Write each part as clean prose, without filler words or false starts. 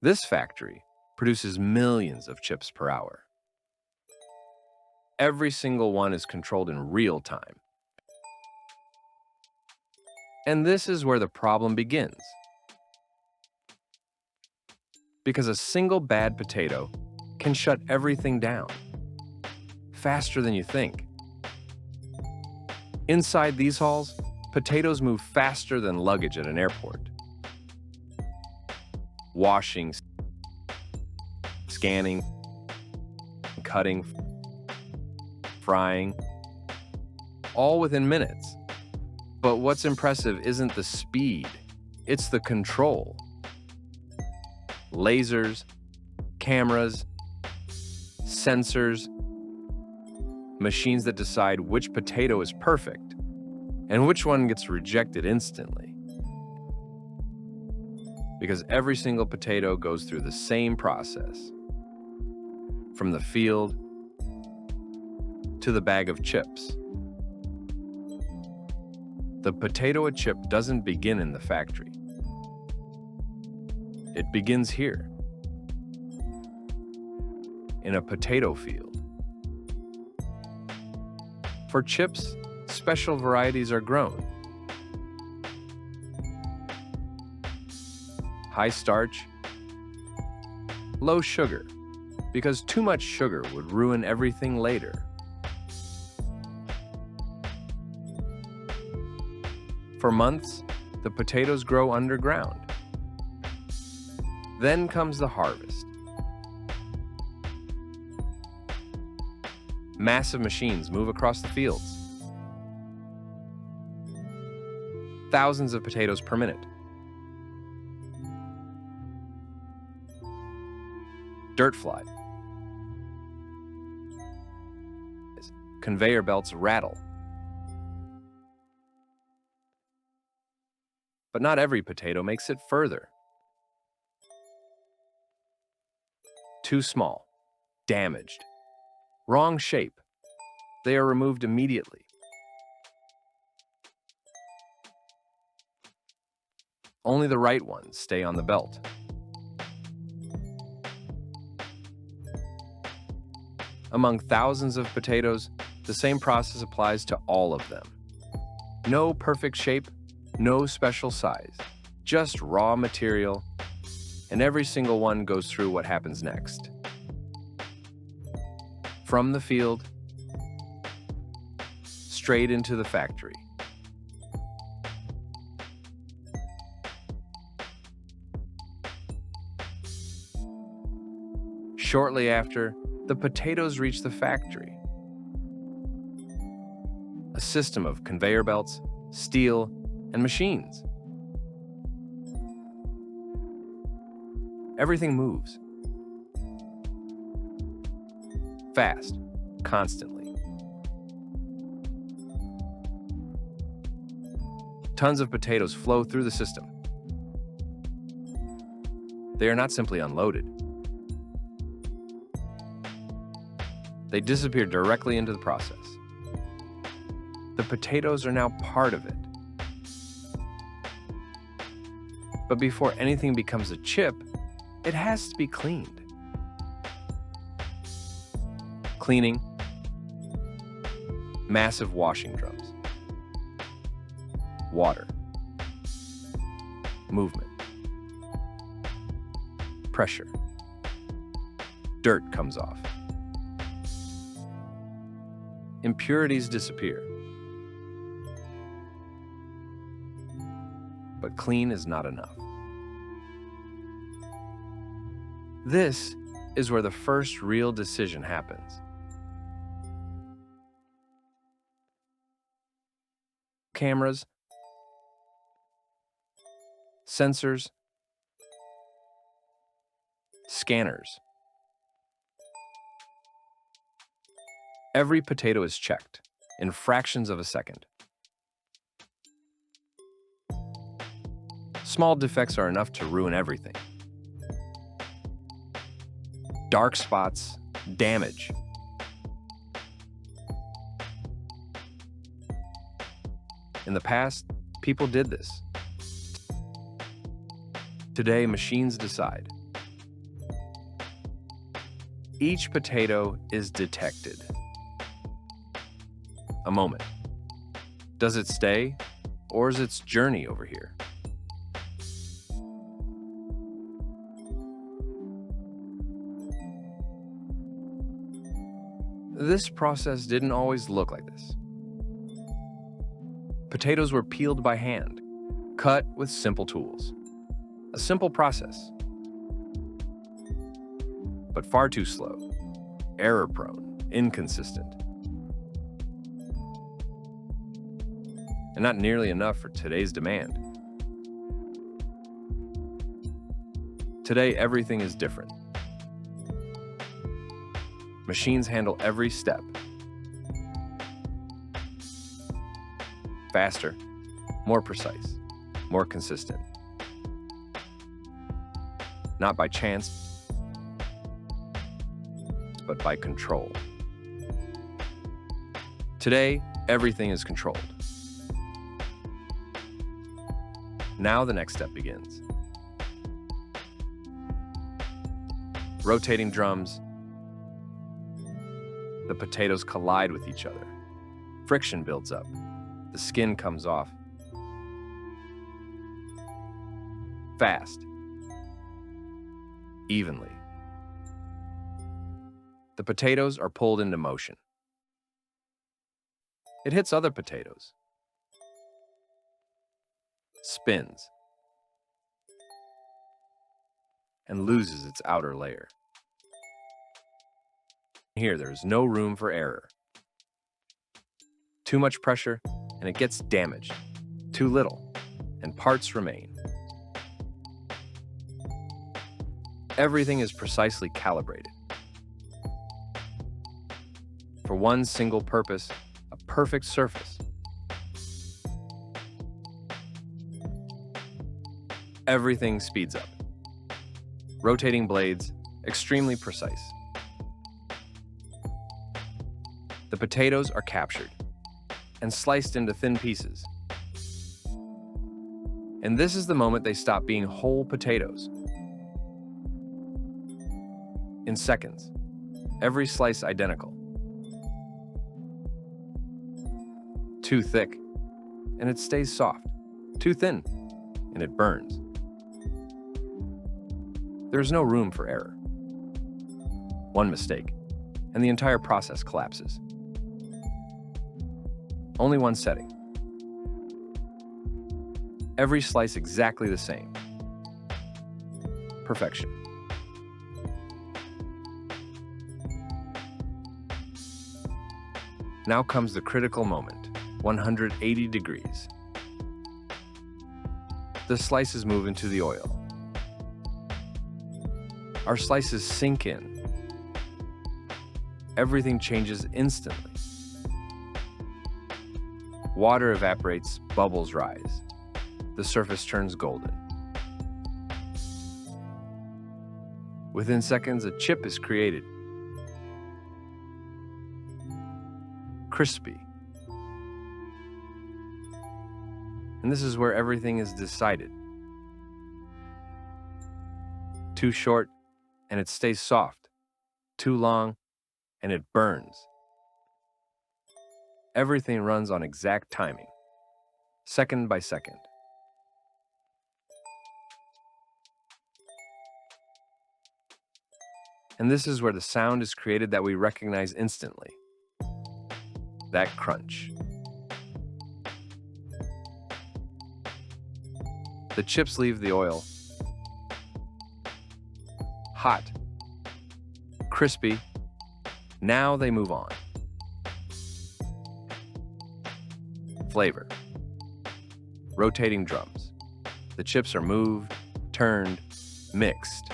This factory produces millions of chips per hour. Every single one is controlled in real time. And this is where the problem begins. Because a single bad potato can shut everything down faster than you think. Inside these halls, potatoes move faster than luggage at an airport. Washing, scanning, cutting, frying, all within minutes. But what's impressive isn't the speed, it's the control. Lasers, cameras, sensors, machines that decide which potato is perfect and which one gets rejected instantly. Because every single potato goes through the same process, from the field to the bag of chips. The potato chip doesn't begin in the factory. It begins here, in a potato field. For chips, special varieties are grown. High starch, low sugar, because too much sugar would ruin everything later. For months, the potatoes grow underground. Then comes the harvest. Massive machines move across the fields. Thousands of potatoes per minute. Dirt fly. Conveyor belts rattle. But not every potato makes it further. Too small, damaged, wrong shape. They are removed immediately. Only the right ones stay on the belt. Among thousands of potatoes, the same process applies to all of them. No perfect shape, no special size, just raw material, and every single one goes through what happens next. From the field, straight into the factory. Shortly after, the potatoes reach the factory. A system of conveyor belts, steel, and machines. Everything moves. Fast, constantly. Tons of potatoes flow through the system. They are not simply unloaded. They disappear directly into the process. The potatoes are now part of it. But before anything becomes a chip, it has to be cleaned. Cleaning, massive washing drums, water, movement, pressure, dirt comes off. Impurities disappear. But clean is not enough. This is where the first real decision happens. Cameras, sensors, scanners. Every potato is checked in fractions of a second. Small defects are enough to ruin everything. Dark spots, damage. In the past, people did this. Today, machines decide. Each potato is detected. A moment. Does it stay, or is its journey over here? This process didn't always look like this. Potatoes were peeled by hand, cut with simple tools. A simple process, but far too slow, error-prone, inconsistent, and not nearly enough for today's demand. Today, everything is different. Machines handle every step. Faster, more precise, more consistent. Not by chance, but by control. Today, everything is controlled. Now the next step begins. Rotating drums, the potatoes collide with each other. Friction builds up. The skin comes off. Fast. Evenly. The potatoes are pulled into motion. It hits other potatoes. Spins. And loses its outer layer. Here, there is no room for error. Too much pressure, and it gets damaged. Too little, and parts remain. Everything is precisely calibrated. For one single purpose, a perfect surface. Everything speeds up. Rotating blades, extremely precise. The potatoes are captured and sliced into thin pieces. And this is the moment they stop being whole potatoes. In seconds, every slice identical. Too thick, and it stays soft. Too thin, and it burns. There is no room for error. One mistake, and the entire process collapses. Only one setting. Every slice exactly the same. Perfection. Now comes the critical moment, 180 degrees. The slices move into the oil. Our slices sink in. Everything changes instantly. Water evaporates, bubbles rise. The surface turns golden. Within seconds, a chip is created. Crispy. And this is where everything is decided. Too short, and it stays soft. Too long, and it burns. Everything runs on exact timing, second by second. And this is where the sound is created that we recognize instantly. That crunch. The chips leave the oil. Hot. Crispy. Now they move on. Flavor. Rotating drums. The chips are moved, turned, mixed.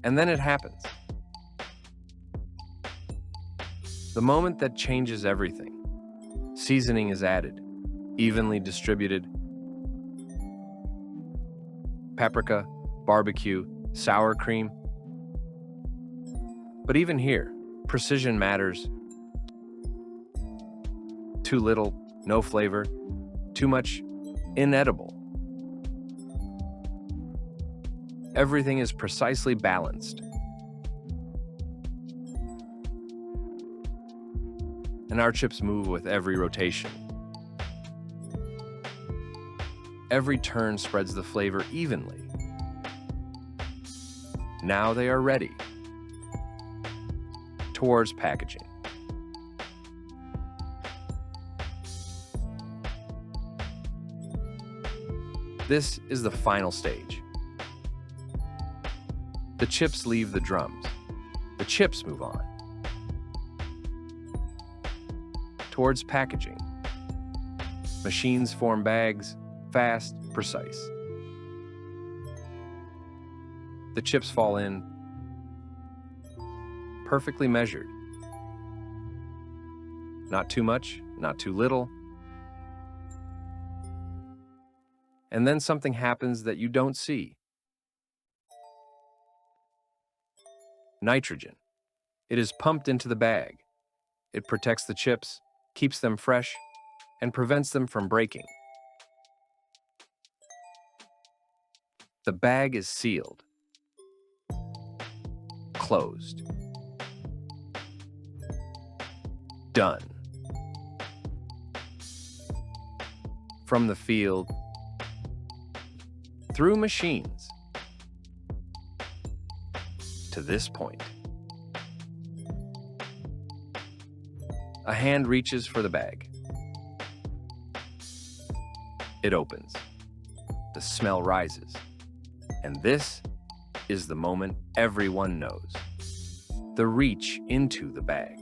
And then it happens. The moment that changes everything. Seasoning is added, evenly distributed. Paprika, barbecue, sour cream. But even here, precision matters. Too little, no flavor. Too much, inedible. Everything is precisely balanced. And our chips move with every rotation. Every turn spreads the flavor evenly. Now they are ready. Towards packaging. This is the final stage. The chips leave the drums. The chips move on. Towards packaging. Machines form bags, fast, precise. The chips fall in, perfectly measured. Not too much, not too little. And then something happens that you don't see. Nitrogen. It is pumped into the bag. It protects the chips, keeps them fresh, and prevents them from breaking. The bag is sealed. Closed. Done. From the field, through machines, to this point. A hand reaches for the bag. It opens. The smell rises. And this is the moment everyone knows. The reach into the bag.